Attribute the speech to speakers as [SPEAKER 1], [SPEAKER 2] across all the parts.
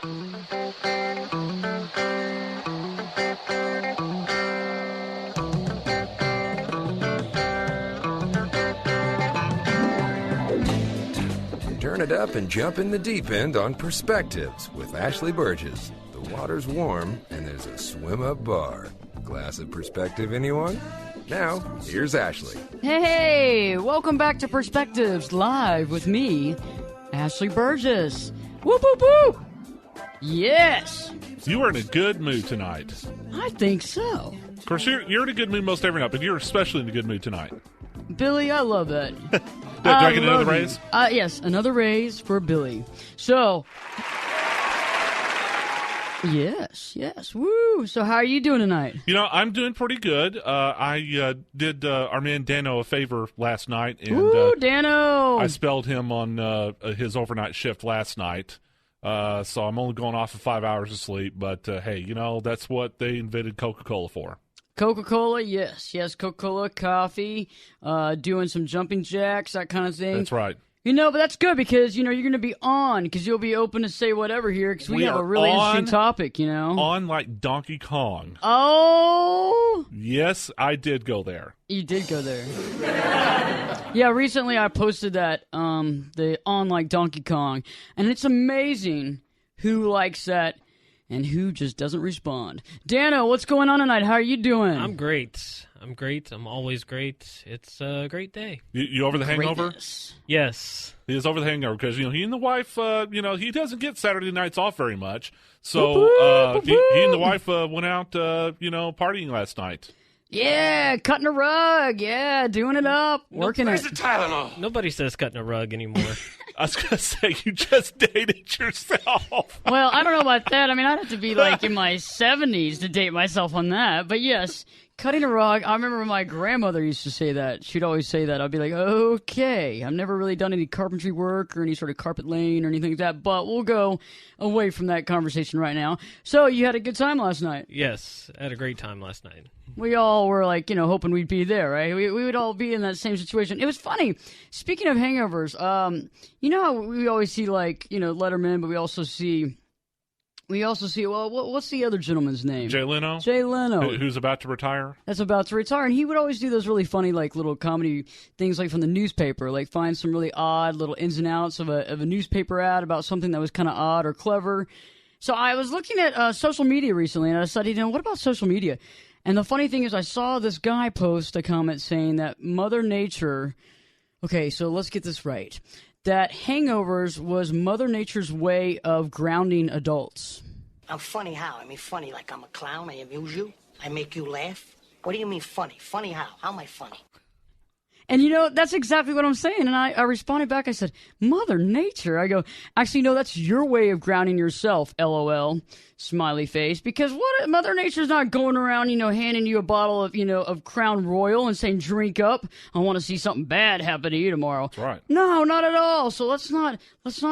[SPEAKER 1] Turn it up and jump in the deep end on Perspectives with Ashley Burgess. The water's warm and there's a swim-up bar. Glass of Perspective, anyone? Now, here's Ashley.
[SPEAKER 2] Hey, welcome back to Perspectives Live with me, Ashley Burgess. Whoop, whoop, whoop! Yes!
[SPEAKER 3] You are in a good mood tonight.
[SPEAKER 2] I think so.
[SPEAKER 3] Of course, you're in a good mood most every night, but you're especially in a good mood tonight.
[SPEAKER 2] Billy, I love that.
[SPEAKER 3] Do I get another raise?
[SPEAKER 2] Yes, another raise for Billy. So, yes. Woo! So how are you doing tonight?
[SPEAKER 3] You know, I'm doing pretty good. I did our man Dano a favor last night. And,
[SPEAKER 2] Woo, Dano!
[SPEAKER 3] I spelled him on his overnight shift last night. So I'm only going off of 5 hours of sleep. But, hey, you know, that's what they invented Coca-Cola for.
[SPEAKER 2] Coca-Cola, yes, Coca-Cola, coffee, doing some jumping jacks, that kind of thing.
[SPEAKER 3] That's right.
[SPEAKER 2] You know, but that's good because, you know, you're going to be on because you'll be open to say whatever here because we have a really interesting topic, you know.
[SPEAKER 3] On like Donkey Kong.
[SPEAKER 2] Oh!
[SPEAKER 3] Yes, I did go there.
[SPEAKER 2] You did go there. Yeah, recently I posted that, the on like Donkey Kong, and it's amazing who likes that and who just doesn't respond. Dano, what's going on tonight? How are you doing?
[SPEAKER 4] I'm great. I'm always great. It's a great day.
[SPEAKER 3] You over the hangover?
[SPEAKER 4] Yes.
[SPEAKER 3] He is over the hangover because, you know, he and the wife, you know, he doesn't get Saturday nights off very much. So he and the wife went out, you know, partying last night.
[SPEAKER 2] Yeah, cutting a rug. Yeah, doing it up, working it.
[SPEAKER 5] Where's the Tylenol?
[SPEAKER 4] Nobody says cutting a rug anymore.
[SPEAKER 3] I was going to say, you just dated yourself.
[SPEAKER 2] Well, I don't know about that. I mean, I'd have to be like in my 70s to date myself on that. But yes, cutting a rug. I remember my grandmother used to say that. She'd always say that. I'd be like, okay, I've never really done any carpentry work or any sort of carpet laying or anything like that. But we'll go away from that conversation right now. So you had a good time last night?
[SPEAKER 4] Yes, I had a great time last night.
[SPEAKER 2] We all were like, you know, hoping we'd be there, right? We would all be in that same situation. It was funny. Speaking of hangovers, you know how we always see, like, you know, Letterman, but we also see, well, what's the other gentleman's name?
[SPEAKER 3] Jay Leno?
[SPEAKER 2] Jay Leno.
[SPEAKER 3] Who's about to retire?
[SPEAKER 2] That's about to retire. And he would always do those really funny, like, little comedy things, like, from the newspaper, like, find some really odd little ins and outs of a newspaper ad about something that was kind of odd or clever. So I was looking at social media recently, and I decided, you know, what about social media? And the funny thing is I saw this guy post a comment saying that Mother Nature, okay, so let's get this right, that hangovers was Mother Nature's way of grounding adults.
[SPEAKER 6] I'm funny how? I mean funny like I'm a clown, I amuse you, I make you laugh? What do you mean funny? Funny how? How am I funny?
[SPEAKER 2] And, you know, that's exactly what I'm saying. And I responded back. I said, Mother Nature. I go, actually, no, that's your way of grounding yourself, LOL, smiley face. Because what? Mother Nature's not going around, you know, handing you a bottle of, you know, of Crown Royal and saying, drink up. I want to see something bad happen to you tomorrow.
[SPEAKER 3] That's right.
[SPEAKER 2] No, not at all. So let's not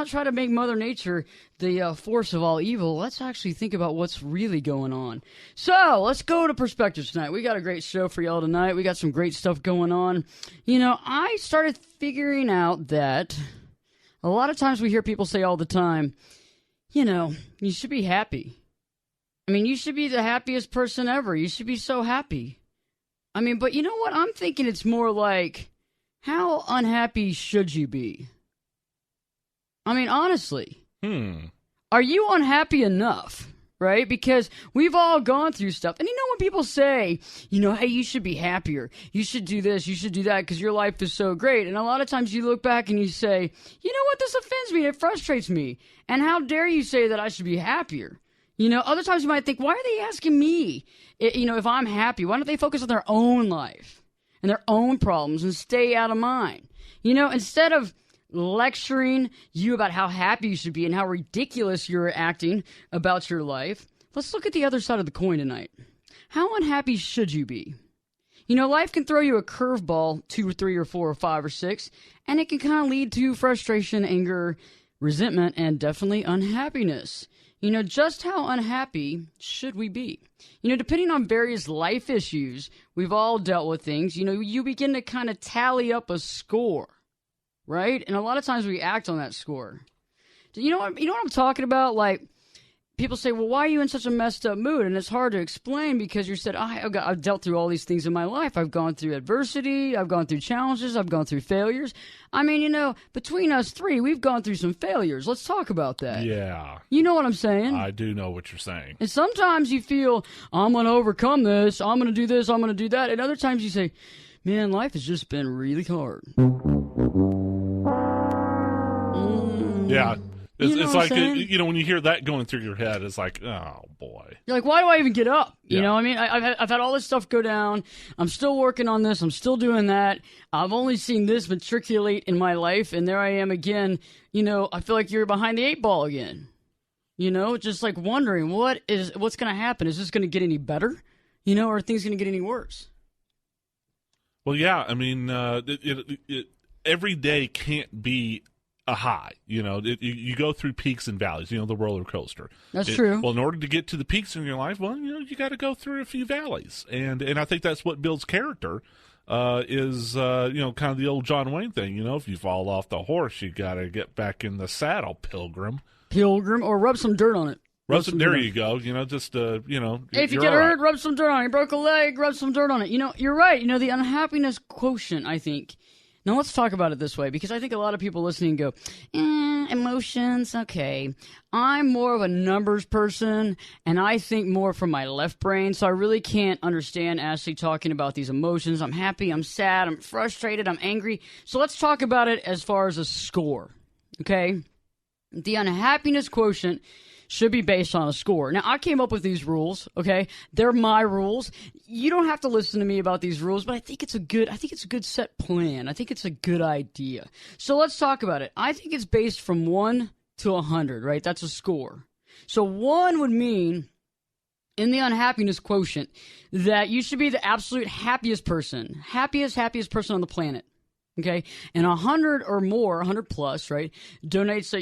[SPEAKER 2] try to make Mother Nature the force of all evil. Let's actually think about what's really going on. So let's go to Perspectives tonight. We got a great show for y'all tonight. We got some great stuff going on. You know, I started figuring out that a lot of times we hear people say all the time, you know, you should be happy. I mean, you should be the happiest person ever. You should be so happy. I mean, but you know what? I'm thinking it's more like, how unhappy should you be? I mean, honestly. Are you unhappy enough, right? Because we've all gone through stuff. And you know when people say, you know, hey, you should be happier. You should do this. You should do that because your life is so great. And a lot of times you look back and you say, you know what? This offends me. It frustrates me. And how dare you say that I should be happier? You know, other times you might think, why are they asking me, you know, if I'm happy? Why don't they focus on their own life and their own problems and stay out of mine? You know, instead of lecturing you about how happy you should be and how ridiculous you're acting about your life, let's look at the other side of the coin tonight. How unhappy should you be? You know, life can throw you a curveball, 2 or 3 or 4 or 5 or 6, and it can kind of lead to frustration, anger, resentment, and definitely unhappiness. You know, just how unhappy should we be? You know, depending on various life issues, we've all dealt with things. You know, you begin to kind of tally up a score. Right? And a lot of times we act on that score. You know what I'm talking about? Like, people say, well, why are you in such a messed up mood? And it's hard to explain because you said, I've dealt through all these things in my life. I've gone through adversity. I've gone through challenges. I've gone through failures. I mean, between us three, we've gone through some failures. Let's talk about that.
[SPEAKER 3] Yeah.
[SPEAKER 2] You know what I'm saying?
[SPEAKER 3] I do know what you're saying.
[SPEAKER 2] And sometimes you feel, I'm going to overcome this. I'm going to do this. I'm going to do that. And other times you say, man, life has just been really hard.
[SPEAKER 3] Yeah. It's like,
[SPEAKER 2] saying?
[SPEAKER 3] when you hear that going through your head, it's like, oh, boy.
[SPEAKER 2] You're like, why do I even get up? You
[SPEAKER 3] Yeah.
[SPEAKER 2] know what I mean? I've had all this stuff go down. I'm still working on this. I'm still doing that. I've only seen this matriculate in my life, and there I am again. I feel like you're behind the 8 ball again. Just like wondering, what's going to happen? Is this going to get any better? Or are things going to get any worse?
[SPEAKER 3] Well, yeah. I mean, every day can't be a high. You go through peaks and valleys, the roller coaster.
[SPEAKER 2] That's true.
[SPEAKER 3] Well, in order to get to the peaks in your life, you got to go through a few valleys. And I think that's what builds character, is kind of the old John Wayne thing. If you fall off the horse, you got to get back in the saddle, pilgrim.
[SPEAKER 2] Or rub some dirt on it.
[SPEAKER 3] There you go. Just,
[SPEAKER 2] if you get hurt, rub some dirt on it. You broke a leg, rub some dirt on it. You're right. The unhappiness quotient, I think. Now, let's talk about it this way, because I think a lot of people listening go, emotions, okay. I'm more of a numbers person, and I think more from my left brain, so I really can't understand Ashley talking about these emotions. I'm happy, I'm sad, I'm frustrated, I'm angry. So let's talk about it as far as a score, okay? The unhappiness quotient should be based on a score. Now, I came up with these rules, okay? They're my rules. You don't have to listen to me about these rules, but I think it's a good set plan. I think it's a good idea. So let's talk about it. I think it's based from 1 to 100, right? That's a score. So 1 would mean, in the unhappiness quotient, that you should be the absolute happiest person on the planet. Okay, and 100 or more, 100 plus, right, donates,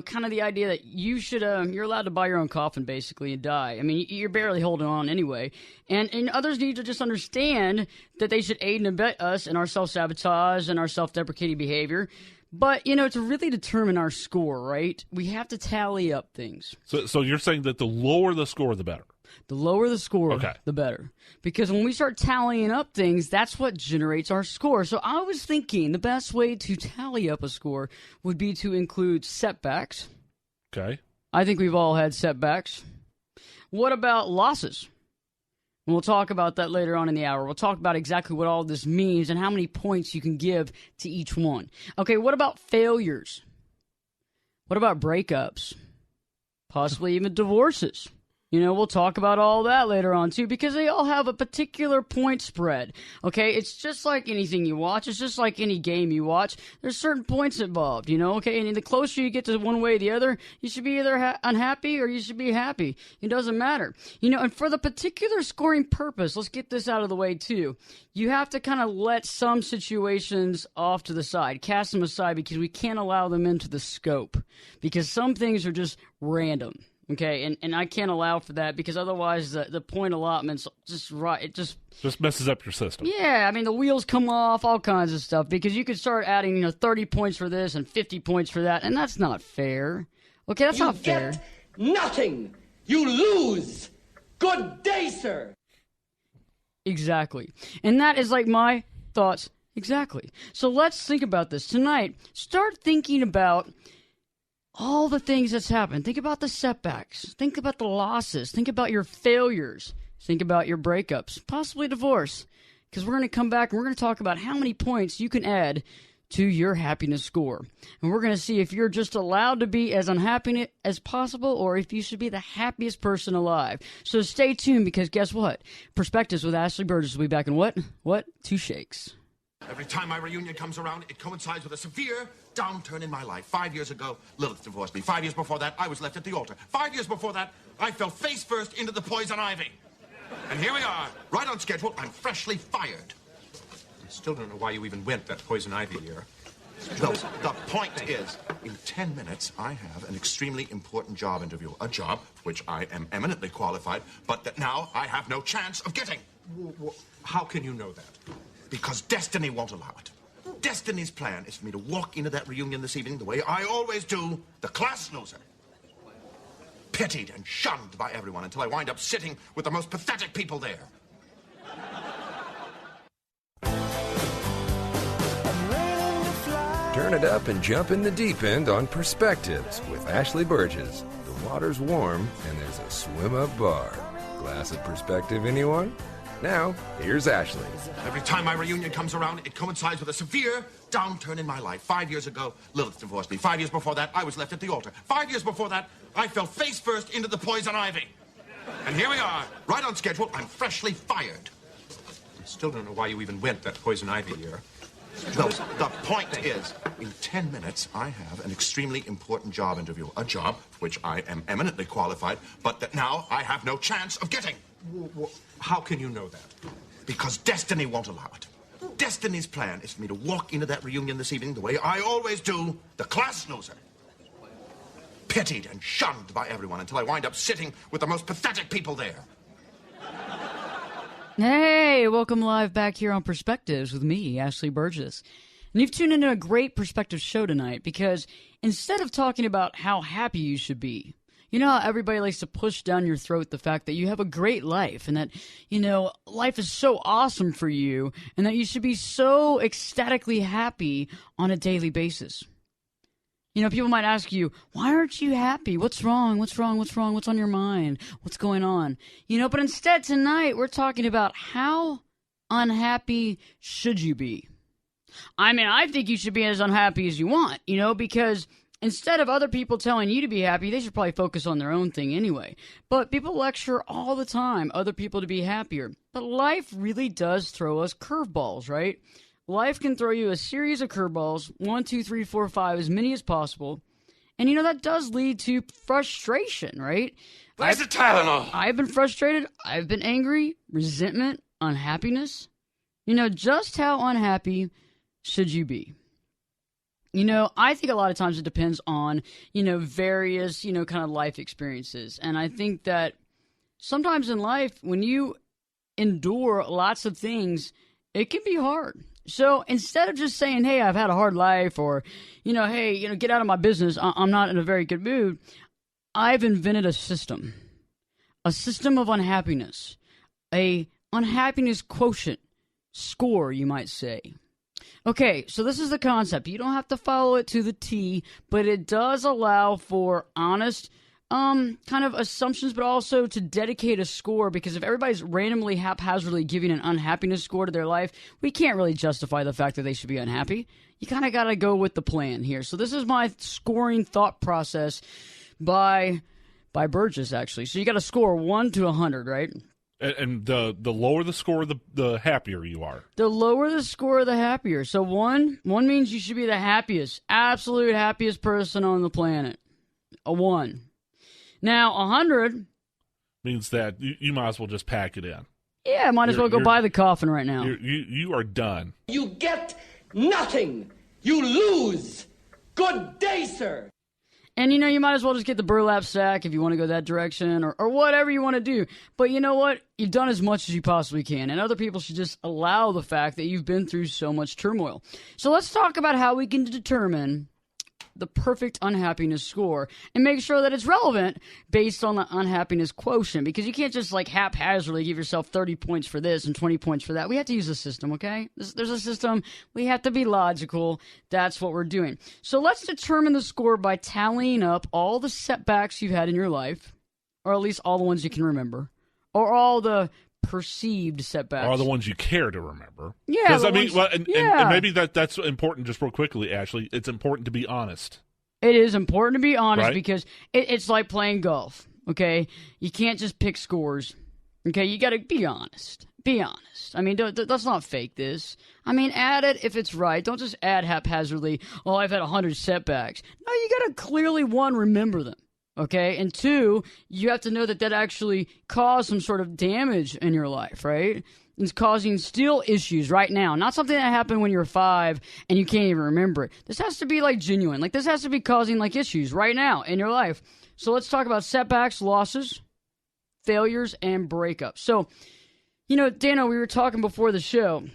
[SPEAKER 2] kind of the idea that you should, you're allowed to buy your own coffin, basically, and die. I mean, you're barely holding on anyway. And others need to just understand that they should aid and abet us in our self-sabotage and our self-deprecating behavior. But, to really determine our score, right, we have to tally up things.
[SPEAKER 3] So you're saying that the lower the score, the better?
[SPEAKER 2] The lower the score,
[SPEAKER 3] okay,
[SPEAKER 2] the better. Because when we start tallying up things, that's what generates our score. So I was thinking the best way to tally up a score would be to include setbacks.
[SPEAKER 3] Okay.
[SPEAKER 2] I think we've all had setbacks. What about losses? And we'll talk about that later on in the hour. We'll talk about exactly what all this means and how many points you can give to each one. Okay, what about failures? What about breakups? Possibly even divorces. We'll talk about all that later on, too, because they all have a particular point spread, okay? It's just like anything you watch. It's just like any game you watch. There's certain points involved, okay? And the closer you get to one way or the other, you should be either unhappy or you should be happy. It doesn't matter. And for the particular scoring purpose, let's get this out of the way, too. You have to kind of let some situations off to the side, cast them aside, because we can't allow them into the scope, because some things are just random. Okay, and I can't allow for that, because otherwise the point allotment's just right. It just
[SPEAKER 3] messes up your system.
[SPEAKER 2] Yeah, I mean, the wheels come off, all kinds of stuff, because you could start adding 30 points for this and 50 points for that, and that's not fair. Okay, that's not fair.
[SPEAKER 5] Nothing. You lose. Good day, sir.
[SPEAKER 2] Exactly, and that is like my thoughts exactly. So let's think about this tonight. Start thinking about all the things that's happened. Think about the setbacks. Think about the losses. Think about your failures. Think about your breakups, possibly divorce. Because we're going to come back and we're going to talk about how many points you can add to your happiness score. And we're going to see if you're just allowed to be as unhappy as possible, or if you should be the happiest person alive. So stay tuned, because guess what? Perspectives with Ashley Burgess will be back in what? 2 shakes.
[SPEAKER 7] Every time my reunion comes around, it coincides with a severe downturn in my life. 5 years ago, Lilith divorced me. 5 years before that, I was left at the altar. 5 years before that, I fell face first into the poison ivy. And here we are, right on schedule. I'm freshly fired.
[SPEAKER 8] I still don't know why you even went that poison ivy year.
[SPEAKER 7] The point is, in 10 minutes, I have an extremely important job interview. A job for which I am eminently qualified, but that now I have no chance of getting.
[SPEAKER 8] How can you know that?
[SPEAKER 7] Because destiny won't allow it. Destiny's plan is for me to walk into that reunion this evening the way I always do, the class loser. pitied and shunned by everyone until I wind up sitting with the most pathetic people there.
[SPEAKER 1] Turn it up and jump in the deep end on Perspectives with Ashley Burgess. The water's warm and there's a swim-up bar. Glass of perspective, anyone? Now, here's Ashley.
[SPEAKER 7] Every time my reunion comes around, it coincides with a severe downturn in my life. 5 years ago, Lilith divorced me. 5 years before that, I was left at the altar. 5 years before that, I fell face first into the poison ivy. And here we are, right on schedule. I'm freshly fired.
[SPEAKER 8] I still don't know why you even went that poison ivy year.
[SPEAKER 7] Well, the point is, in 10 minutes, I have an extremely important job interview. A job for which I am eminently qualified, but that now I have no chance of getting.
[SPEAKER 8] How can you know that?
[SPEAKER 7] Because destiny won't allow it. Destiny's plan is for me to walk into that reunion this evening the way I always do, the class loser. Pitied and shunned by everyone until I wind up sitting with the most pathetic people there.
[SPEAKER 2] Hey, welcome live back here on Perspectives with me, Ashley Burgess. And you've tuned into a great Perspective show tonight because instead of talking about how happy you should be, you know how everybody likes to push down your throat the fact that you have a great life and that, you know, life is so awesome for you and that you should be so ecstatically happy on a daily basis. You know, people might ask you, why aren't you happy? What's wrong? What's wrong? What's wrong? What's on your mind? What's going on? You know, but instead tonight we're talking about how unhappy should you be? I mean, I think you should be as unhappy as you want, you know, because instead of other people telling you to be happy, they should probably focus on their own thing anyway. But people lecture all the time other people to be happier. But life really does throw us curveballs, right? Life can throw you a series of curveballs, 1, 2, 3, 4, 5, as many as possible. And, you know, that does lead to frustration, right?
[SPEAKER 7] Where's the Tylenol?
[SPEAKER 2] I've been frustrated. I've been angry, resentment, unhappiness. You know, just how unhappy should you be? You know, I think a lot of times it depends on, you know, various, you know, kind of life experiences. And I think that sometimes in life, when you endure lots of things, it can be hard. So instead of just saying, hey, I've had a hard life, or, you know, hey, you know, get out of my business, I'm not in a very good mood, I've invented a system of unhappiness, a unhappiness quotient score, you might say. Okay, so this is the concept. You don't have to follow it to the T, but it does allow for honest kind of assumptions, but also to dedicate a score, because if everybody's randomly haphazardly giving an unhappiness score to their life, we can't really justify the fact that they should be unhappy. You kind of got to go with the plan here. So this is my scoring thought process by Burgess, actually. So you got to score 1 to 100, right?
[SPEAKER 3] And the lower the score, the happier you are.
[SPEAKER 2] The lower the score, the happier. So one means you should be the happiest, absolute happiest person on the planet. A 1. Now, 100
[SPEAKER 3] means that you might as well just pack it in.
[SPEAKER 2] Yeah, might as well go buy the coffin right now.
[SPEAKER 3] You are done.
[SPEAKER 5] You get nothing. You lose. Good day, sir.
[SPEAKER 2] And, you know, you might as well just get the burlap sack if you want to go that direction, or whatever you want to do. But you know what? You've done as much as you possibly can, and other people should just allow the fact that you've been through so much turmoil. So let's talk about how we can determine the perfect unhappiness score and make sure that it's relevant based on the unhappiness quotient, because you can't just like haphazardly give yourself 30 points for this and 20 points for that. We have to use a system, okay? There's a system. We have to be logical. That's what we're doing. So let's determine the score by tallying up all the setbacks you've had in your life, or at least all the ones you can remember, or all the perceived setbacks.
[SPEAKER 3] Are the ones you care to remember.
[SPEAKER 2] Yeah.
[SPEAKER 3] Because, I mean, and maybe that's important, just real quickly, Ashley. It's important to be honest.
[SPEAKER 2] It is important to be honest,
[SPEAKER 3] right?
[SPEAKER 2] Because it's like playing golf, okay? You can't just pick scores, okay? You got to be honest. Be honest. I mean, let's not fake this. I mean, add it if it's right. Don't just add haphazardly, oh, I've had 100 setbacks. No, you got to clearly, 1, remember them. Okay, and 2, you have to know that actually caused some sort of damage in your life, right? It's causing still issues right now. Not something that happened when you were 5 and you can't even remember it. This has to be like genuine. Like this has to be causing like issues right now in your life. So let's talk about setbacks, losses, failures, and breakups. So, you know, Dano, we were talking before the show,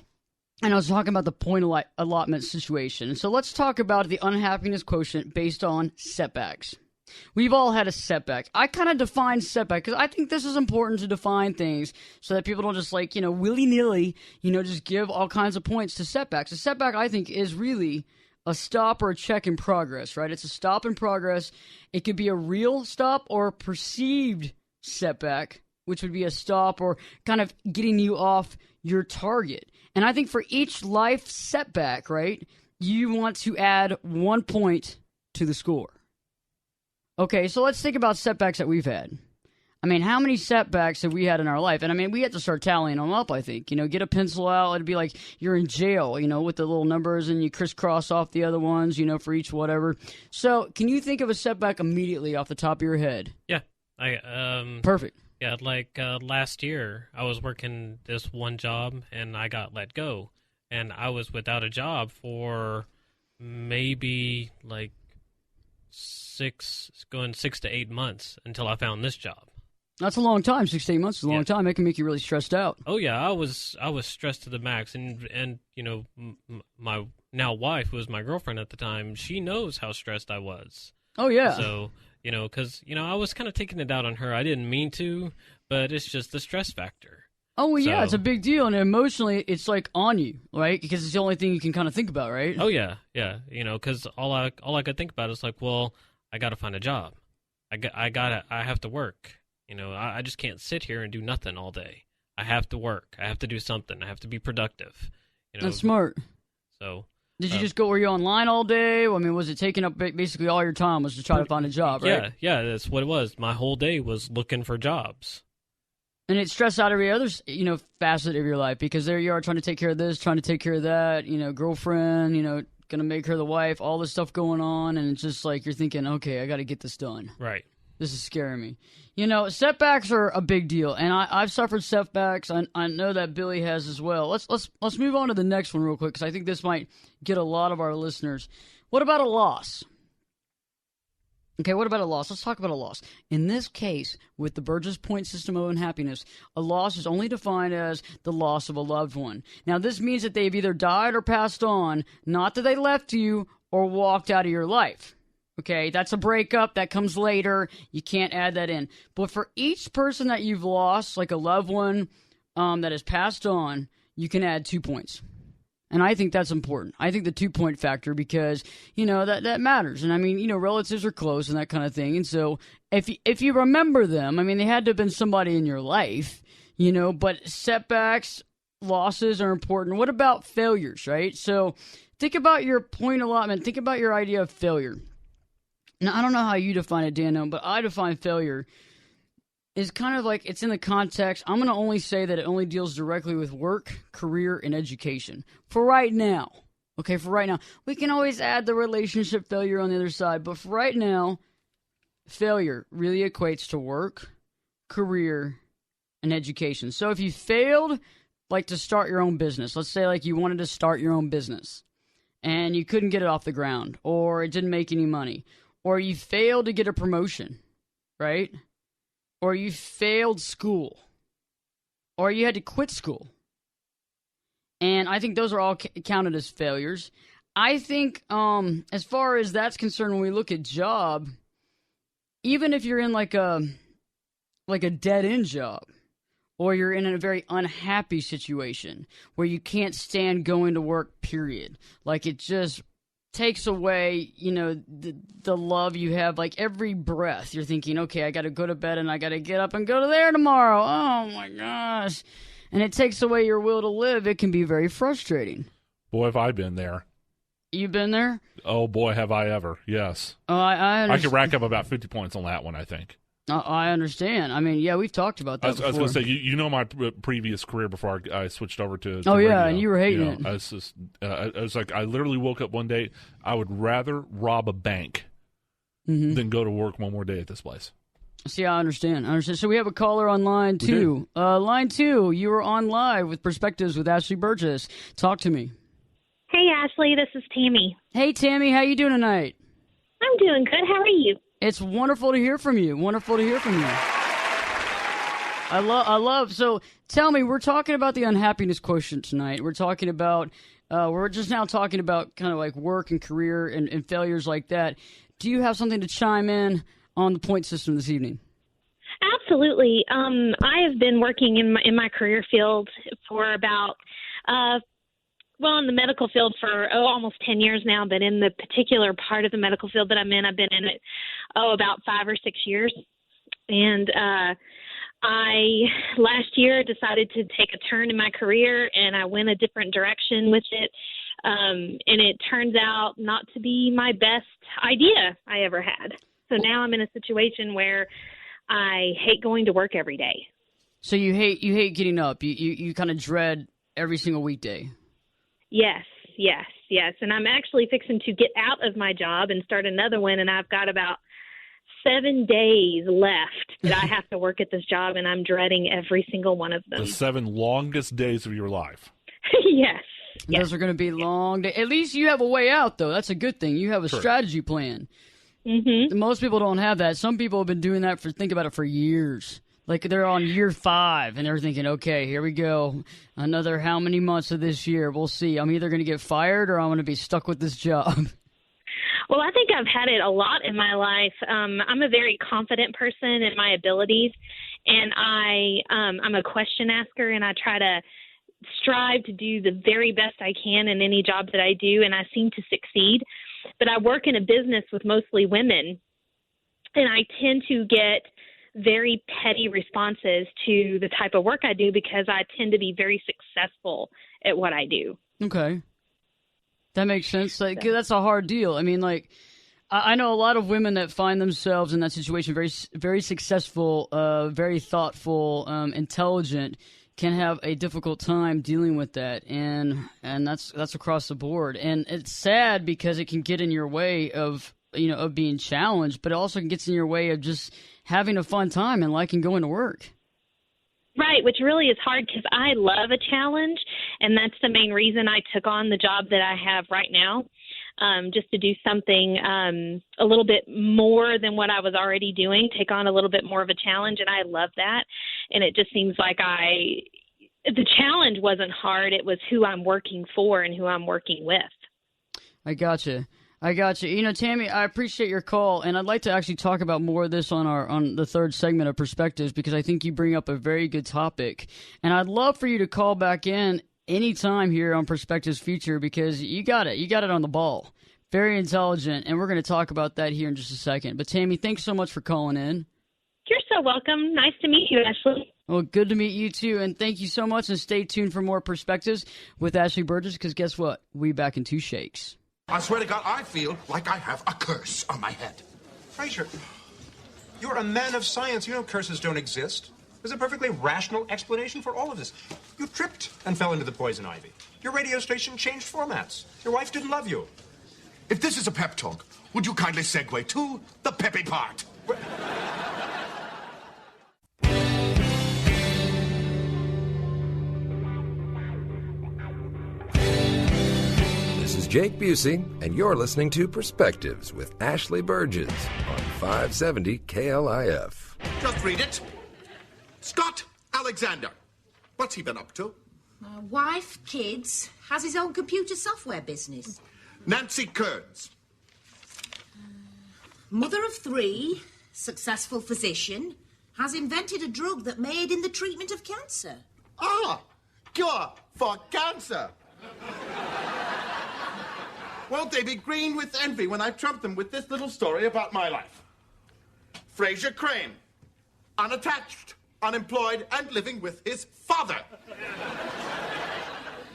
[SPEAKER 2] and I was talking about the point allotment situation. And so let's talk about the unhappiness quotient based on setbacks. We've all had a setback. I kind of define setback because I think this is important to define things so that people don't just willy-nilly, just give all kinds of points to setbacks. A setback, I think, is really a stop or a check in progress, right? It's a stop in progress. It could be a real stop or a perceived setback, which would be a stop or kind of getting you off your target. And I think for each life setback, right, you want to add 1 point to the score. Okay, so let's think about setbacks that we've had. I mean, how many setbacks have we had in our life? And I mean, we have to start tallying them up, I think. Get a pencil out. It'd be like you're in jail, with the little numbers, and you crisscross off the other ones, for each whatever. So can you think of a setback immediately off the top of your head?
[SPEAKER 4] Yeah.
[SPEAKER 2] Perfect.
[SPEAKER 4] Yeah, last year, I was working this one job, and I got let go. And I was without a job for maybe, 6 to 8 months until I found this job.
[SPEAKER 2] That's a long time. 6 to 8 months is a long time. It can make you really stressed out.
[SPEAKER 4] Oh yeah, I was stressed to the max, and my now wife, who was my girlfriend at the time, she knows how stressed I was.
[SPEAKER 2] Oh yeah.
[SPEAKER 4] So because I was kind of taking it out on her. I didn't mean to, but it's just the stress factor.
[SPEAKER 2] Oh well, yeah, it's a big deal, and emotionally, it's on you, right? Because it's the only thing you can kind of think about, right?
[SPEAKER 4] Oh yeah. Because all I could think about is well, I got to find a job. I have to work. I just can't sit here and do nothing all day. I have to work. I have to do something. I have to be productive.
[SPEAKER 2] That's smart.
[SPEAKER 4] So,
[SPEAKER 2] did you just go? Were you online all day? I mean, was it taking up basically all your time? Was to try to find a job, right?
[SPEAKER 4] Yeah, that's what it was. My whole day was looking for jobs.
[SPEAKER 2] And it stressed out every other, facet of your life because there you are trying to take care of this, trying to take care of that. Girlfriend. Gonna make her the wife. All this stuff going on, and it's just you're thinking, okay, I got to get this done.
[SPEAKER 4] Right.
[SPEAKER 2] This is scaring me. Setbacks are a big deal, and I've suffered setbacks. I know that Billy has as well. Let's move on to the next one real quick because I think this might get a lot of our listeners. What about a loss? Okay, what about a loss? Let's talk about a loss. In this case, with the Burgess point system of unhappiness, a loss is only defined as the loss of a loved one. Now, this means that they've either died or passed on, not that they left you or walked out of your life. Okay, that's a breakup. That comes later. You can't add that in. But for each person that you've lost, like a loved one that has passed on, you can add 2 points. And I think that's important. I think the 2-point factor because, that matters. And I mean, relatives are close and that kind of thing. And so if you remember them, I mean, they had to have been somebody in your life, but setbacks, losses are important. What about failures, right? So think about your point allotment. Think about your idea of failure. Now, I don't know how you define it, Dano, but I define failure is kind of it's in the context. I'm going to only say that it only deals directly with work, career, and education. For right now. Okay, for right now. We can always add the relationship failure on the other side, but for right now, failure really equates to work, career, and education. So if you failed, to start your own business, let's say you wanted to start your own business, and you couldn't get it off the ground, or it didn't make any money, or you failed to get a promotion, right? Or you failed school, or you had to quit school. And I think those are all counted as failures. I think as far as that's concerned, when we look at job, even if you're in a dead-end job, or you're in a very unhappy situation where you can't stand going to work, period. It just takes away, the love you have. Every breath, you're thinking, okay, I got to go to bed and I got to get up and go to there tomorrow. Oh my gosh. And it takes away your will to live. It can be very frustrating.
[SPEAKER 3] Boy, have I been there.
[SPEAKER 2] You've been there?
[SPEAKER 3] Oh boy, have I ever. Yes.
[SPEAKER 2] Oh, I
[SPEAKER 3] could rack up about 50 points on that one, I think.
[SPEAKER 2] I understand. I mean, yeah, we've talked about that before.
[SPEAKER 3] I was going to say, my previous career before I switched over to
[SPEAKER 2] oh, yeah,
[SPEAKER 3] radio,
[SPEAKER 2] and you were hating it.
[SPEAKER 3] I was I literally woke up one day, I would rather rob a bank than go to work one more day at this place.
[SPEAKER 2] See, I understand. So we have a caller on line 2. Line 2, you are on live with Perspectives with Ashley Burgess. Talk to me.
[SPEAKER 9] Hey, Ashley, this is Tammy.
[SPEAKER 2] Hey, Tammy, how you doing tonight?
[SPEAKER 9] I'm doing good. How are you?
[SPEAKER 2] It's wonderful to hear from you. Wonderful to hear from you. I love. So tell me, we're talking about the unhappiness quotient tonight. We're talking about, we're just now talking about kind of work and career and failures like that. Do you have something to chime in on the point system this evening?
[SPEAKER 9] Absolutely. I have been working in my career field for about, in the medical field for almost 10 years now, but in the particular part of the medical field that I'm in, I've been in it, about 5 or 6 years. And I last year decided to take a turn in my career, and I went a different direction with it. And it turns out not to be my best idea I ever had. So now I'm in a situation where I hate going to work every day.
[SPEAKER 2] So you hate getting up. You kind of dread every single weekday.
[SPEAKER 9] Yes. And I'm actually fixing to get out of my job and start another one, and I've got about 7 days left that I have to work at this job, and I'm dreading every single one of them.
[SPEAKER 3] The 7 longest days of your life.
[SPEAKER 9] Yes.
[SPEAKER 2] Those are going to be long days. At least you have a way out, though. That's a good thing. You have a strategy plan.
[SPEAKER 9] Mm-hmm.
[SPEAKER 2] Most people don't have that. Some people have been doing that think about it for years. Like they're on year 5 and they're thinking, okay, here we go. Another how many months of this year? We'll see. I'm either going to get fired or I'm going to be stuck with this job.
[SPEAKER 9] Well, I think I've had it a lot in my life. I'm a very confident person in my abilities, and I'm a question asker, and I try to strive to do the very best I can in any job that I do, and I seem to succeed. But I work in a business with mostly women, and I tend to get very petty responses to the type of work I do because I tend to be very successful at what I do.
[SPEAKER 2] Okay. That makes sense. Like, that's a hard deal. I mean, like, I know a lot of women that find themselves in that situation very, very successful, very thoughtful, intelligent, can have a difficult time dealing with that, and that's across the board. And it's sad because it can get in your way of being challenged, but it also gets in your way of just having a fun time and liking going to work.
[SPEAKER 9] Right, which really is hard because I love a challenge, and that's the main reason I took on the job that I have right now, just to do something a little bit more than what I was already doing, take on a little bit more of a challenge, and I love that. And it just seems like the challenge wasn't hard, it was who I'm working for and who I'm working with.
[SPEAKER 2] I gotcha. Tammy, I appreciate your call, and I'd like to actually talk about more of this on the third segment of Perspectives because I think you bring up a very good topic. And I'd love for you to call back in anytime here on Perspectives Future because you got it. You got it on the ball. Very intelligent, and we're going to talk about that here in just a second. But Tammy, thanks so much for calling in.
[SPEAKER 9] You're so welcome. Nice to meet you, Ashley.
[SPEAKER 2] Well, good to meet you too, and thank you so much, and stay tuned for more Perspectives with Ashley Burgess because guess what? We back in 2 shakes.
[SPEAKER 7] I swear to God, I feel like I have a curse on my head.
[SPEAKER 8] Fraser, you're a man of science. You know curses don't exist. There's a perfectly rational explanation for all of this. You tripped and fell into the poison ivy. Your radio station changed formats. Your wife didn't love you.
[SPEAKER 7] If this is a pep talk, would you kindly segue to the peppy part?
[SPEAKER 1] This is Jake Busey, and you're listening to Perspectives with Ashley Burgess on 570 KLIF.
[SPEAKER 7] Just read it. Scott Alexander. What's he been up to?
[SPEAKER 10] Wife, kids, has his own computer software business.
[SPEAKER 7] Nancy Kearns.
[SPEAKER 10] Mother of 3, successful physician, has invented a drug that may aid in the treatment of cancer.
[SPEAKER 7] Ah, cure for cancer. Won't they be green with envy when I trump them with this little story about my life? Fraser Crane, unattached, unemployed, and living with his father.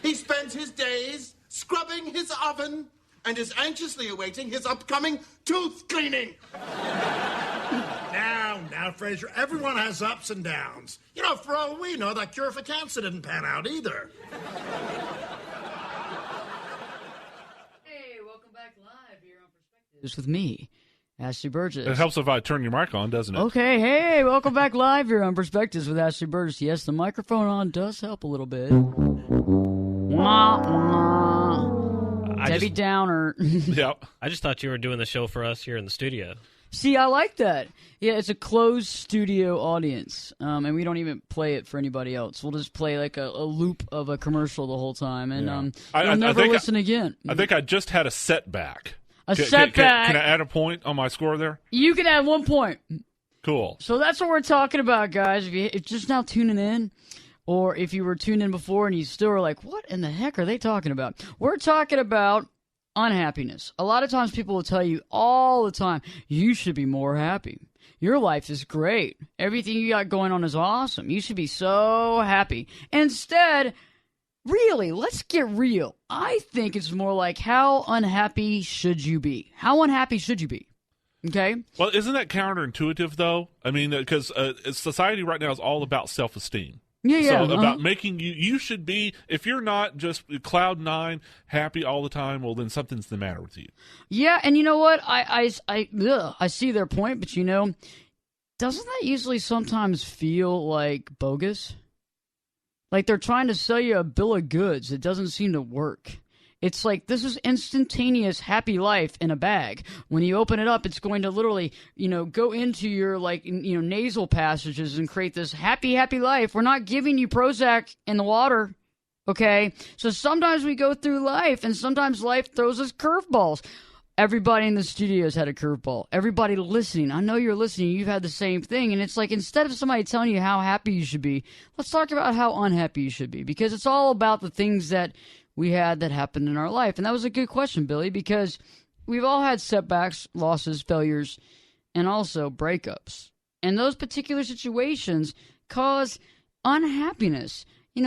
[SPEAKER 7] He spends his days scrubbing his oven and is anxiously awaiting his upcoming tooth cleaning.
[SPEAKER 11] Now, Fraser, everyone has ups and downs. You know, for all we know, that cure for cancer didn't pan out either.
[SPEAKER 2] With me, Ashley Burgess.
[SPEAKER 3] It helps if I turn your mic on, doesn't it?
[SPEAKER 2] Okay, hey, welcome back live here on Perspectives with Ashley Burgess. Yes, the microphone on does help a little bit. Debbie Downer.
[SPEAKER 3] Yep.
[SPEAKER 4] I just thought you were doing the show for us here in the studio.
[SPEAKER 2] See, I like that. Yeah, it's a closed studio audience, and we don't even play it for anybody else. We'll just play like a loop of a commercial the whole time, and you'll never listen again.
[SPEAKER 3] I think I just had a setback.
[SPEAKER 2] setback.
[SPEAKER 3] Can I add a point on my score there?
[SPEAKER 2] You can add 1 point.
[SPEAKER 3] Cool.
[SPEAKER 2] So that's what we're talking about, guys. If you're just now tuning in, or if you were tuned in before and you still are like, what in the heck are they talking about? We're talking about unhappiness. A lot of times people will tell you all the time, you should be more happy. Your life is great. Everything you got going on is awesome. You should be so happy. Instead, really, let's get real. I think it's more like, how unhappy should you be? How unhappy should you be? Okay?
[SPEAKER 3] Well, isn't that counterintuitive, though? I mean, because society right now is all about self-esteem.
[SPEAKER 2] Yeah.
[SPEAKER 3] So about making you should be, if you're not just cloud nine, happy all the time, well, then something's the matter with you.
[SPEAKER 2] Yeah, and you know what? I see their point, but doesn't that usually sometimes feel like bogus? Like they're trying to sell you a bill of goods. It doesn't seem to work. It's like, this is instantaneous happy life in a bag. When you open it up, it's going to literally, go into your, nasal passages and create this happy, happy life. We're not giving you Prozac in the water, okay? So sometimes we go through life, and sometimes life throws us curveballs. Everybody in the studio has had a curveball. Everybody listening, I know you're listening, you've had the same thing. And it's like, instead of somebody telling you how happy you should be, let's talk about how unhappy you should be. Because it's all about the things that we had that happened in our life. And that was a good question, Billy, because we've all had setbacks, losses, failures, and also breakups. And those particular situations cause unhappiness,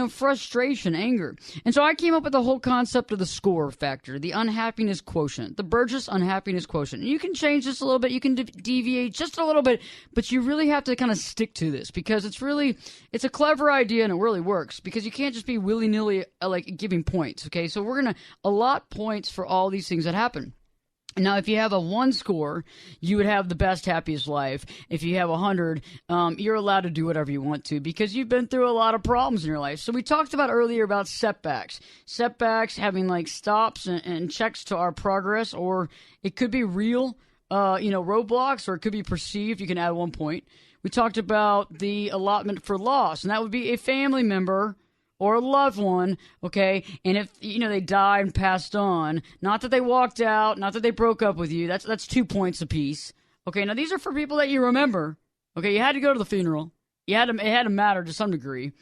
[SPEAKER 2] frustration, anger. And so I came up with the whole concept of the score factor, the unhappiness quotient, the Burgess unhappiness quotient. And you can change this a little bit, you can deviate just a little bit, but you really have to kind of stick to this, because it's a clever idea and it really works, because you can't just be willy-nilly giving points, okay? So we're going to allot points for all these things that happen. Now, if you have a 1 score, you would have the best, happiest life. If you have 100, you're allowed to do whatever you want to, because you've been through a lot of problems in your life. So we talked about earlier about setbacks. Setbacks having stops and checks to our progress, or it could be real, roadblocks, or it could be perceived. You can add 1 point. We talked about the allotment for loss, and that would be a family member or a loved one, okay? And if, they died and passed on, not that they walked out, not that they broke up with you, that's 2 points apiece. Okay, now these are for people that you remember. Okay, you had to go to the funeral. It had to matter to some degree.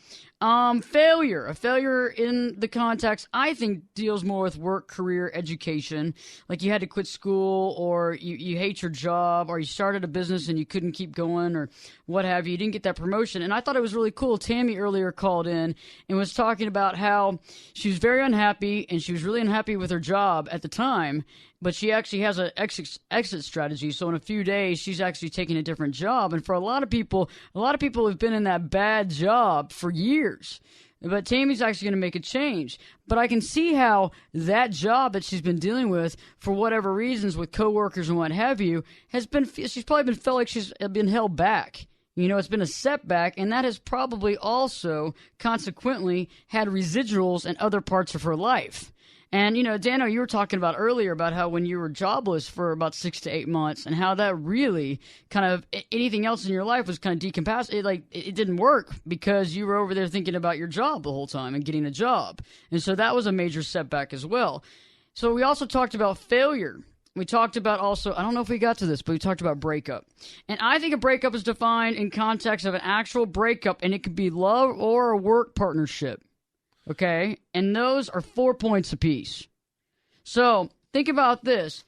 [SPEAKER 2] Failure. A failure in the context, I think, deals more with work, career, education. Like you had to quit school, or you hate your job, or you started a business and you couldn't keep going, or what have you. You didn't get that promotion. And I thought it was really cool. Tammy earlier called in and was talking about how she was very unhappy, and she was really unhappy with her job at the time. But she actually has an exit strategy. So in a few days, she's actually taking a different job. And for a lot of people have been in that bad job for years. But Tammy's actually going to make a change. But I can see how that job that she's been dealing with, for whatever reasons, with coworkers and what have you, she's probably felt like she's been held back. It's been a setback, and that has probably also, consequently, had residuals in other parts of her life. And, Dano, you were talking about earlier about how when you were jobless for about 6 to 8 months, and how that really kind of anything else in your life was kind of decapacitated. It didn't work because you were over there thinking about your job the whole time and getting a job. And so that was a major setback as well. So we also talked about failure. We talked about also, I don't know if we got to this, but we talked about breakup. And I think a breakup is defined in context of an actual breakup, and it could be love or a work partnership. Okay, and those are 4 points apiece. So think about this.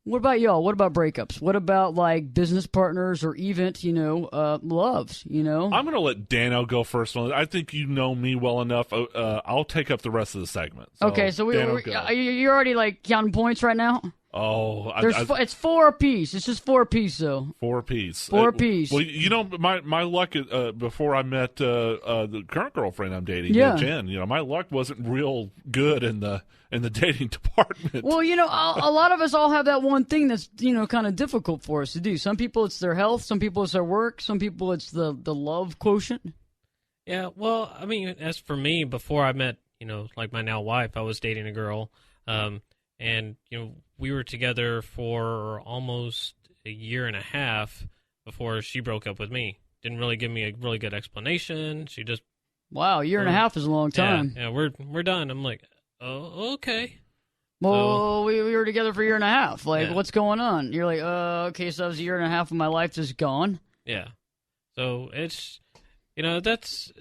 [SPEAKER 2] What about y'all? What about breakups? What about business partners, or even loves?
[SPEAKER 3] I'm going to let Dano go first on it. I think you know me well enough. I'll take up the rest of the segment. So,
[SPEAKER 2] okay, so you're already counting points right now.
[SPEAKER 3] Oh,
[SPEAKER 2] it's 4 apiece. It's just 4 apiece, though.
[SPEAKER 3] 4 apiece.
[SPEAKER 2] 4 apiece.
[SPEAKER 3] Well, my luck before I met the current girlfriend I'm dating, Jen. My luck wasn't real good in the dating department.
[SPEAKER 2] Well, a lot of us all have that one thing that's kind of difficult for us to do. Some people it's their health. Some people it's their work. Some people it's the love quotient.
[SPEAKER 4] Yeah. Well, I mean, as for me, before I met my now wife, I was dating a girl. And, we were together for almost a year and a half before she broke up with me. Didn't really give me a really good explanation. She just...
[SPEAKER 2] Wow, a year and a half is a long time.
[SPEAKER 4] Yeah, we're done. I'm like, oh, okay.
[SPEAKER 2] Well, we were together for a year and a half. Like,
[SPEAKER 4] Yeah.
[SPEAKER 2] what's going on? You're like, okay, so that was a year and a half of my life just gone.
[SPEAKER 4] Yeah. So it's, that's,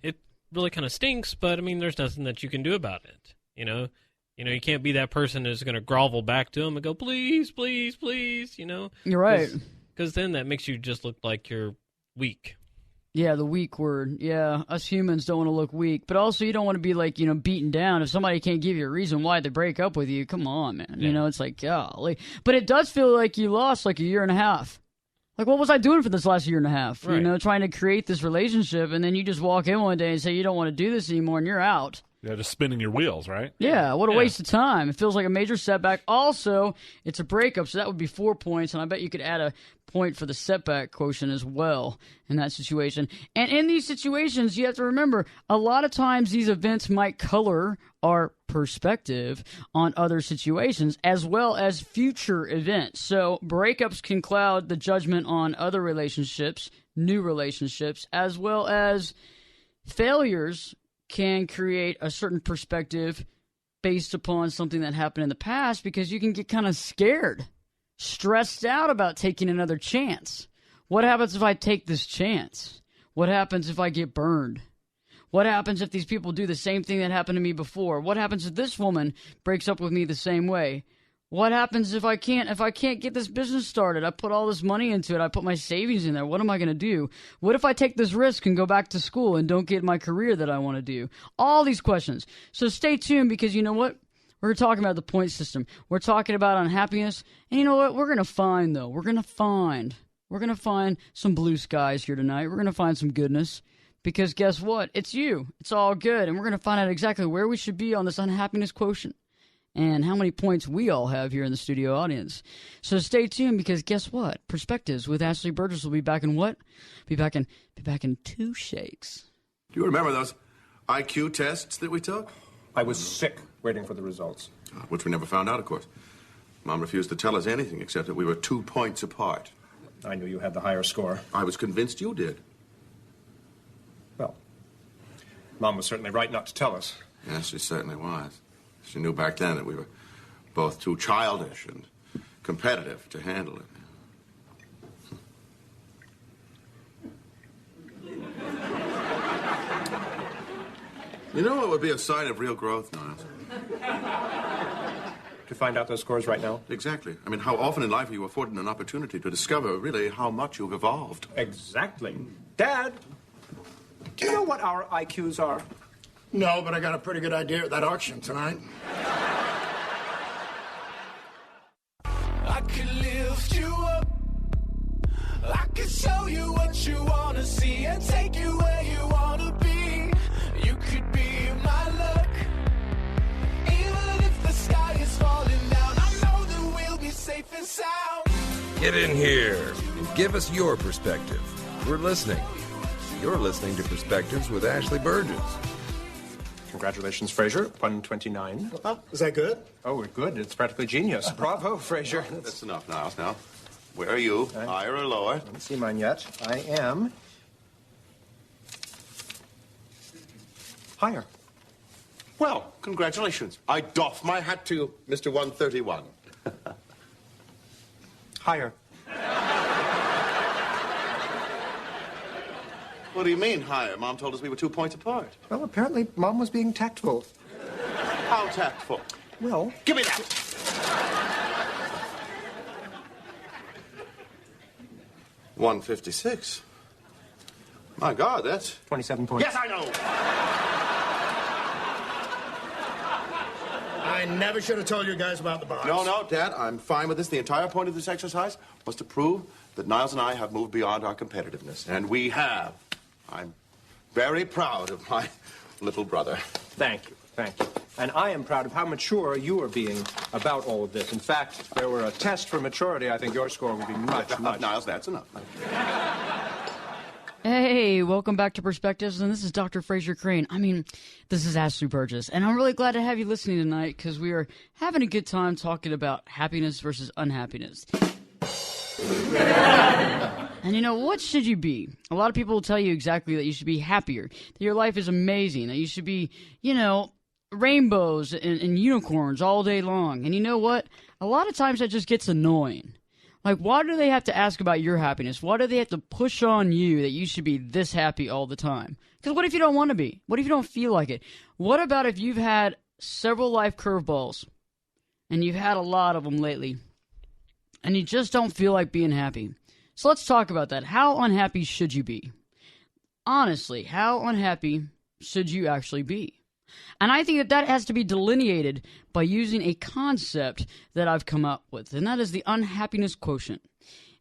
[SPEAKER 4] it really kind of stinks, but I mean, there's nothing that you can do about it. You can't be that person who's going to grovel back to him and go, please, please, please,
[SPEAKER 2] You're right.
[SPEAKER 4] Because then that makes you just look like you're weak.
[SPEAKER 2] Yeah, the weak word. Yeah, us humans don't want to look weak, but also you don't want to be like, beaten down. If somebody can't give you a reason why they break up with you, come on, man.
[SPEAKER 4] Yeah.
[SPEAKER 2] It's like, golly. But it does feel like you lost like a year and a half. Like, what was I doing for this last year and a half?
[SPEAKER 4] Right.
[SPEAKER 2] Trying to create this relationship, and then you just walk in one day and say you don't want to do this anymore, and you're out.
[SPEAKER 3] Yeah, just spinning your wheels, right?
[SPEAKER 2] Yeah, what a waste of time. It feels like a major setback. Also, it's a breakup, so that would be 4 points, and I bet you could add a point for the setback quotient as well in that situation. And in these situations, you have to remember, a lot of times these events might color our perspective on other situations as well as future events. So breakups can cloud the judgment on other relationships, new relationships, as well as failures can create a certain perspective based upon something that happened in the past, because you can get kind of scared, stressed out about taking another chance. What happens if I take this chance? What happens if I get burned? What happens if these people do the same thing that happened to me before? What happens if this woman breaks up with me the same way? What happens if I can't get this business started? I put all this money into it. I put my savings in there. What am I going to do? What if I take this risk and go back to school and don't get my career that I want to do? All these questions. So stay tuned, because you know what? We're talking about the point system. We're talking about unhappiness. And you know what? We're going to find some blue skies here tonight. We're going to find some goodness. Because guess what? It's you. It's all good. And we're going to find out exactly where we should be on this unhappiness quotient, and how many points we all have here in the studio audience. So stay tuned, because guess what? Perspectives with Ashley Burgess will be back in what? Be back in 2 shakes.
[SPEAKER 7] Do you remember those IQ tests that we took?
[SPEAKER 8] I was sick waiting for the results.
[SPEAKER 7] Which we never found out, of course. Mom refused to tell us anything except that we were 2 points apart.
[SPEAKER 8] I knew you had the higher score.
[SPEAKER 7] I was convinced you did.
[SPEAKER 8] Well, Mom was certainly right not to tell us.
[SPEAKER 7] Yes, she certainly was. She knew back then that we were both too childish and competitive to handle it. You know what would be a sign of real growth, Niles?
[SPEAKER 8] To find out those scores right now?
[SPEAKER 7] Exactly. I mean, how often in life are you afforded an opportunity to discover, really, how much you've evolved?
[SPEAKER 8] Exactly. Dad, do you know what our IQs are?
[SPEAKER 11] No, but I got a pretty good idea at that auction tonight.
[SPEAKER 12] I could lift you up. I could show you what you want to see and take you where you want to be. You could be my luck. Even if the sky is falling down, I know that we'll be safe and sound.
[SPEAKER 1] Get in here and give us your perspective. We're listening. You're listening to Perspectives with Ashley Burgess.
[SPEAKER 8] Congratulations, Fraser. 129.
[SPEAKER 11] Oh, is that good?
[SPEAKER 8] Oh, we're good. It's practically genius. Bravo, Fraser.
[SPEAKER 7] That's enough, Niles. Now, where are you? Higher or lower?
[SPEAKER 8] I haven't seen mine yet. I am higher.
[SPEAKER 7] Well, congratulations. I doff my hat to you, Mr. 131.
[SPEAKER 8] Higher.
[SPEAKER 7] What do you mean, higher? Mom told us we were 2 points apart.
[SPEAKER 8] Well, apparently Mom was being tactful.
[SPEAKER 7] How tactful?
[SPEAKER 8] Well,
[SPEAKER 7] Give me that! 156. My God, that's...
[SPEAKER 8] 27 points.
[SPEAKER 7] Yes, I know!
[SPEAKER 11] I never should have told you guys about the box.
[SPEAKER 7] No, Dad, I'm fine with this. The entire point of this exercise was to prove that Niles and I have moved beyond our competitiveness. And we have. I'm very proud of my little brother.
[SPEAKER 8] Thank you. Thank you. And I am proud of how mature you are being about all of this. In fact, if there were a test for maturity, I think your score would be much.
[SPEAKER 7] Niles, that's enough.
[SPEAKER 2] Hey, welcome back to Perspectives, and this is Dr. Fraser Crane. This is Ashley Burgess, and I'm really glad to have you listening tonight, because we are having a good time talking about happiness versus unhappiness. And what should you be? A lot of people will tell you exactly that you should be happier, that your life is amazing, that you should be, rainbows and unicorns all day long. And you know what? A lot of times that just gets annoying. Like, why do they have to ask about your happiness? Why do they have to push on you that you should be this happy all the time? Because what if you don't want to be? What if you don't feel like it? What about if you've had several life curveballs, and you've had a lot of them lately, and you just don't feel like being happy? So let's talk about that. How unhappy should you be? Honestly, how unhappy should you actually be? And I think that that has to be delineated by using a concept that I've come up with, and that is the unhappiness quotient.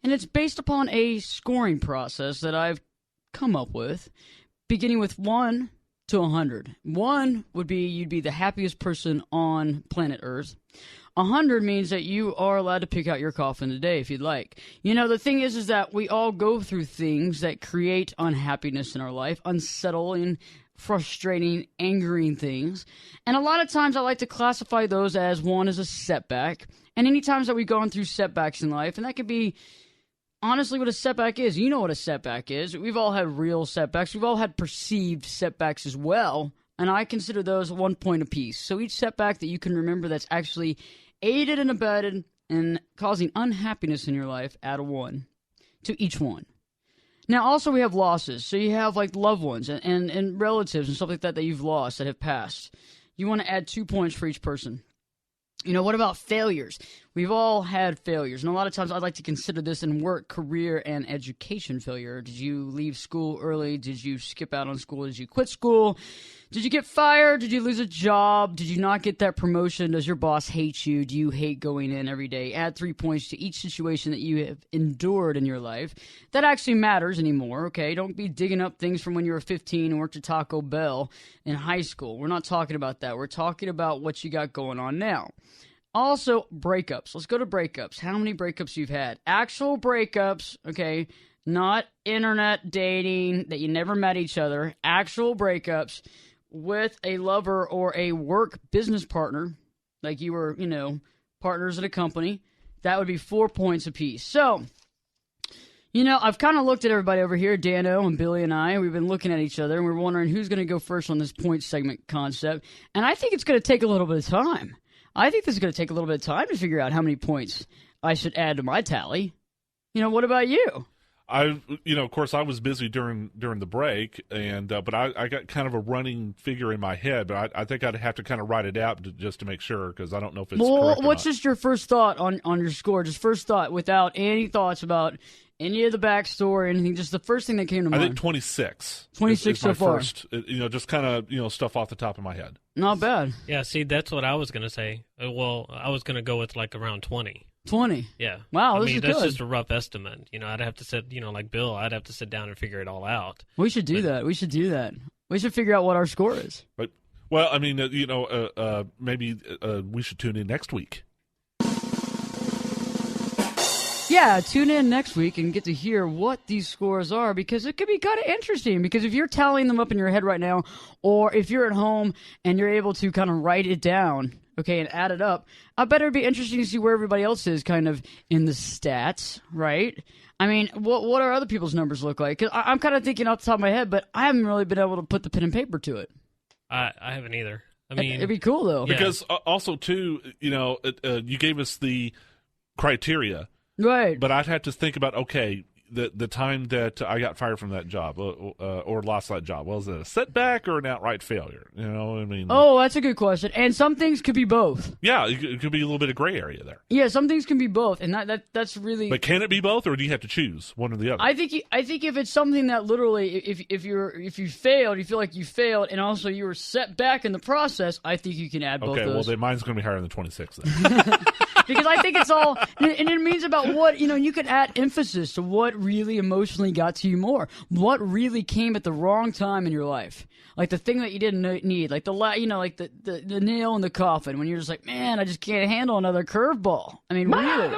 [SPEAKER 2] And it's based upon a scoring process that I've come up with, beginning with 1 to 100. 1 would be you'd be the happiest person on planet Earth. 100 means that you are allowed to pick out your coffin today if you'd like. You know, the thing is that we all go through things that create unhappiness in our life, unsettling, frustrating, angering things. And a lot of times I like to classify those as 1 as a setback. And any times that we've gone through setbacks in life, and that could be honestly what a setback is. You know what a setback is. We've all had real setbacks. We've all had perceived setbacks as well. And I consider those 1 point apiece. So each setback that you can remember that's actually aided and abetted and causing unhappiness in your life, add a 1 to each one. Now, also we have losses. So you have like loved ones and relatives and stuff like that you've lost that have passed. You want to add 2 points for each person. You know, what about failures? We've all had failures. And a lot of times I'd like to consider this in work, career, and education failure. Did you leave school early? Did you skip out on school? Did you quit school? Did you get fired? Did you lose a job? Did you not get that promotion? Does your boss hate you? Do you hate going in every day? Add 3 points to each situation that you have endured in your life. That actually matters anymore, okay? Don't be digging up things from when you were 15 and worked at Taco Bell in high school. We're not talking about that. We're talking about what you got going on now. Also, breakups. Let's go to breakups. How many breakups you've had? Actual breakups, okay? Not internet dating that you never met each other. Actual breakups with a lover or a work business partner, like you were, you know, partners at a company. That would be 4 points apiece. So, you know, I've kind of looked at everybody over here, Dano and Billy and I. We've been looking at each other, and we're wondering who's going to go first on this point segment concept. And I think it's going to take a little bit of time. I think this is going to take a little bit of time to figure out how many points I should add to my tally. You know, what about you?
[SPEAKER 3] Of course, I was busy during the break, and but I got kind of a running figure in my head, but I think I'd have to kind of write it out just to make sure, because I don't know if it's correct or
[SPEAKER 2] what's
[SPEAKER 3] not.
[SPEAKER 2] Just your first thought on your score? Just first thought, without any thoughts about any of the backstory, anything. Just the first thing that came to mind.
[SPEAKER 3] I think 26.
[SPEAKER 2] 26
[SPEAKER 3] is
[SPEAKER 2] so
[SPEAKER 3] my
[SPEAKER 2] far.
[SPEAKER 3] First, just kind of stuff off the top of my head.
[SPEAKER 2] Not bad.
[SPEAKER 4] Yeah, see, that's what I was going to say. Well, I was going to go with like around 20.
[SPEAKER 2] 20.
[SPEAKER 4] Yeah.
[SPEAKER 2] Wow,
[SPEAKER 4] this is
[SPEAKER 2] good.
[SPEAKER 4] That's just a rough estimate. I'd have to sit, like Bill, I'd have to sit down and figure it all out.
[SPEAKER 2] We should do that. We should do that. We should figure out what our score is.
[SPEAKER 3] But, well, I mean, maybe we should tune in next week.
[SPEAKER 2] Yeah, tune in next week and get to hear what these scores are, because it could be kind of interesting. Because if you're tallying them up in your head right now, or if you're at home and you're able to kind of write it down, okay, and add it up, I bet it'd be interesting to see where everybody else is kind of in the stats, right? I mean, what are other people's numbers look like? 'Cause I'm kind of thinking off the top of my head, but I haven't really been able to put the pen and paper to it.
[SPEAKER 4] I haven't either. I mean,
[SPEAKER 2] it'd be cool, though.
[SPEAKER 3] Because also, too, you gave us the criteria.
[SPEAKER 2] Right.
[SPEAKER 3] But I'd have to think about, okay, the time that I got fired from that job or lost that job. Well, is it a setback or an outright failure? I mean.
[SPEAKER 2] Oh, that's a good question. And some things could be both.
[SPEAKER 3] Yeah, it could be a little bit of gray area there.
[SPEAKER 2] Yeah, some things can be both, and that's really.
[SPEAKER 3] But can it be both, or do you have to choose one or the other?
[SPEAKER 2] I think if it's something that literally, if you failed, you feel like you failed, and also you were set back in the process, I think you can add both.
[SPEAKER 3] Okay,
[SPEAKER 2] those.
[SPEAKER 3] well then mine's going to be higher than 26 then.
[SPEAKER 2] Because I think it's all, and it means about what, you can add emphasis to what really emotionally got to you more. What really came at the wrong time in your life. Like the thing that you didn't need. Like the nail in the coffin when you're just like, man, I just can't handle another curveball. I mean, really.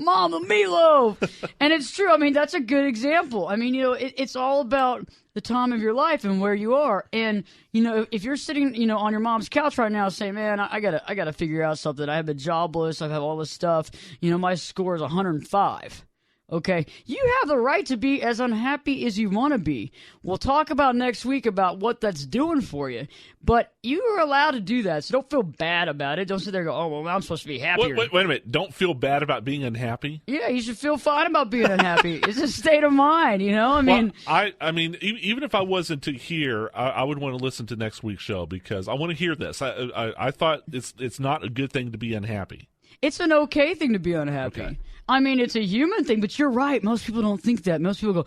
[SPEAKER 2] Mama Meatloaf! And it's true. I mean, that's a good example. I mean, it's all about the time of your life and where you are. And, if you're sitting, on your mom's couch right now saying, man, I gotta figure out something. I have been jobless. I have all this stuff. My score is 105. Okay, you have the right to be as unhappy as you want to be. We'll talk about next week about what that's doing for you, but you are allowed to do that, so don't feel bad about it. Don't sit there and go, oh, well, I'm supposed to be happier.
[SPEAKER 3] Wait a minute. Don't feel bad about being unhappy?
[SPEAKER 2] Yeah, you should feel fine about being unhappy. It's a state of mind, you know?
[SPEAKER 3] I mean, even if I wasn't to hear, I would want to listen to next week's show because I want to hear this. I thought it's not a good thing to be unhappy.
[SPEAKER 2] It's an okay thing to be unhappy.
[SPEAKER 3] Okay.
[SPEAKER 2] I mean, it's a human thing, but you're right. Most people don't think that. Most people go,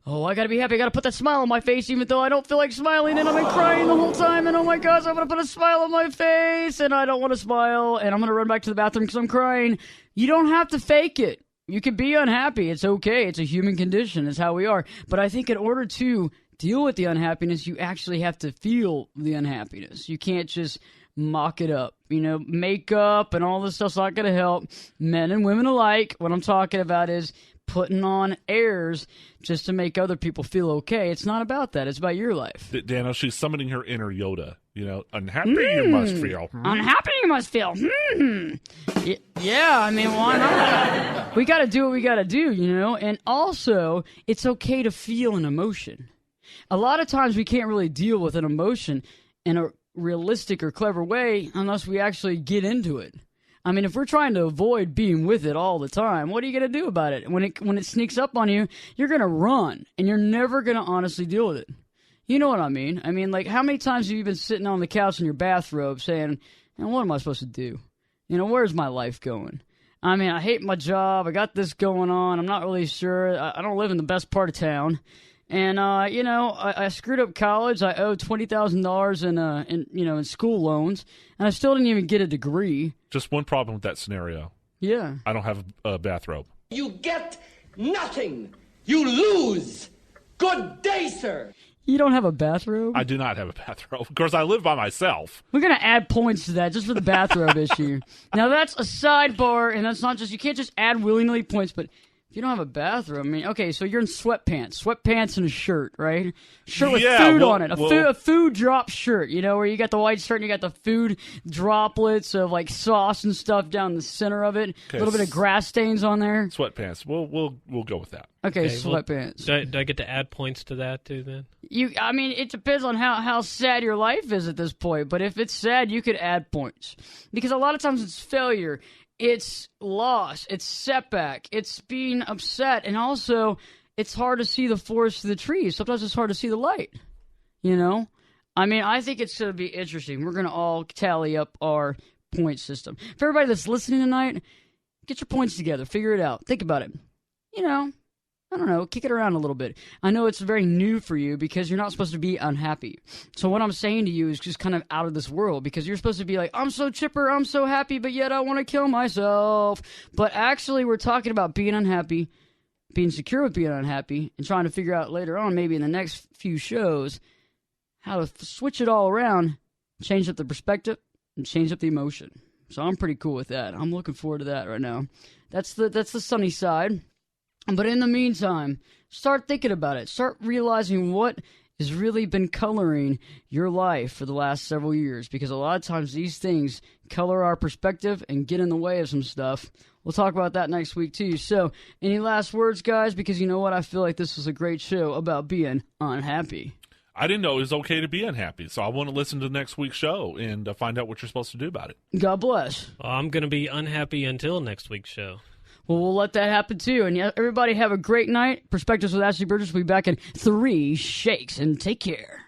[SPEAKER 2] oh, I gotta be happy. I gotta put that smile on my face even though I don't feel like smiling and I've been crying the whole time and oh my gosh, I'm gonna put a smile on my face and I don't want to smile and I'm gonna run back to the bathroom because I'm crying. You don't have to fake it. You can be unhappy. It's okay. It's a human condition. It's how we are. But I think in order to deal with the unhappiness, you actually have to feel the unhappiness. You can't just mock it up. You know, makeup and all this stuff's not going to help men and women alike. What I'm talking about is putting on airs just to make other people feel okay. It's not about that. It's about your life.
[SPEAKER 3] Dano, she's summoning her inner Yoda. You know, unhappy you must feel.
[SPEAKER 2] Unhappy you must feel. Yeah, I mean, why not? We got to do what we got to do, you know? And also, it's okay to feel an emotion. A lot of times we can't really deal with an emotion in a realistic or clever way unless we actually get into it. I mean, if we're trying to avoid being with it all the time, what are you going to do about it? When it sneaks up on you, you're going to run, and you're never going to honestly deal with it. You know what I mean? I mean, like, how many times have you been sitting on the couch in your bathrobe saying, what am I supposed to do? You know, where's my life going? I mean, I hate my job. I got this going on. I'm not really sure. I don't live in the best part of town. And, you know, I screwed up college. I owed $20,000 in school loans, and I still didn't even get a degree.
[SPEAKER 3] Just one problem with that scenario.
[SPEAKER 2] Yeah.
[SPEAKER 3] I don't have a bathrobe.
[SPEAKER 5] You get nothing. You lose. Good day, sir.
[SPEAKER 2] You don't have a bathrobe?
[SPEAKER 3] I do not have a bathrobe. Of course, I live by myself.
[SPEAKER 2] We're going to add points to that just for the bathrobe issue. Now, that's a sidebar, and that's not just, you can't just add willy-nilly points, but if you don't have a bathroom, I mean, okay, so you're in sweatpants and a shirt, right? Shirt with food on it, a food drop shirt, you know, where you got the white shirt and you got the food droplets of like sauce and stuff down the center of it, a little bit of grass stains on there.
[SPEAKER 3] Sweatpants, we'll go with that.
[SPEAKER 2] Okay, sweatpants.
[SPEAKER 4] Well, do I get to add points to that too then?
[SPEAKER 2] I mean, it depends on how sad your life is at this point, but if it's sad, you could add points. Because a lot of times it's failure. It's loss, it's setback, it's being upset, and also it's hard to see the forest through the trees. Sometimes it's hard to see the light, you know? I mean, I think it's going to be interesting. We're going to all tally up our point system. For everybody that's listening tonight, get your points together, figure it out, think about it. You know, I don't know, kick it around a little bit. I know it's very new for you because you're not supposed to be unhappy. So what I'm saying to you is just kind of out of this world because you're supposed to be like, I'm so chipper, I'm so happy, but yet I want to kill myself. But actually, we're talking about being unhappy, being secure with being unhappy, and trying to figure out later on, maybe in the next few shows, how to switch it all around, change up the perspective, and change up the emotion. So I'm pretty cool with that. I'm looking forward to that right now. That's the sunny side. But in the meantime, start thinking about it. Start realizing what has really been coloring your life for the last several years. Because a lot of times these things color our perspective and get in the way of some stuff. We'll talk about that next week too. So, any last words, guys? Because you know what? I feel like this was a great show about being unhappy.
[SPEAKER 3] I didn't know it was okay to be unhappy, so I want to listen to next week's show and find out what you're supposed to do about it.
[SPEAKER 2] God bless.
[SPEAKER 4] Well, I'm going to be unhappy until next week's show.
[SPEAKER 2] Well, we'll let that happen, too. And everybody have a great night. Perspectives with Ashley Burgess will be back in 3 shakes. And take care.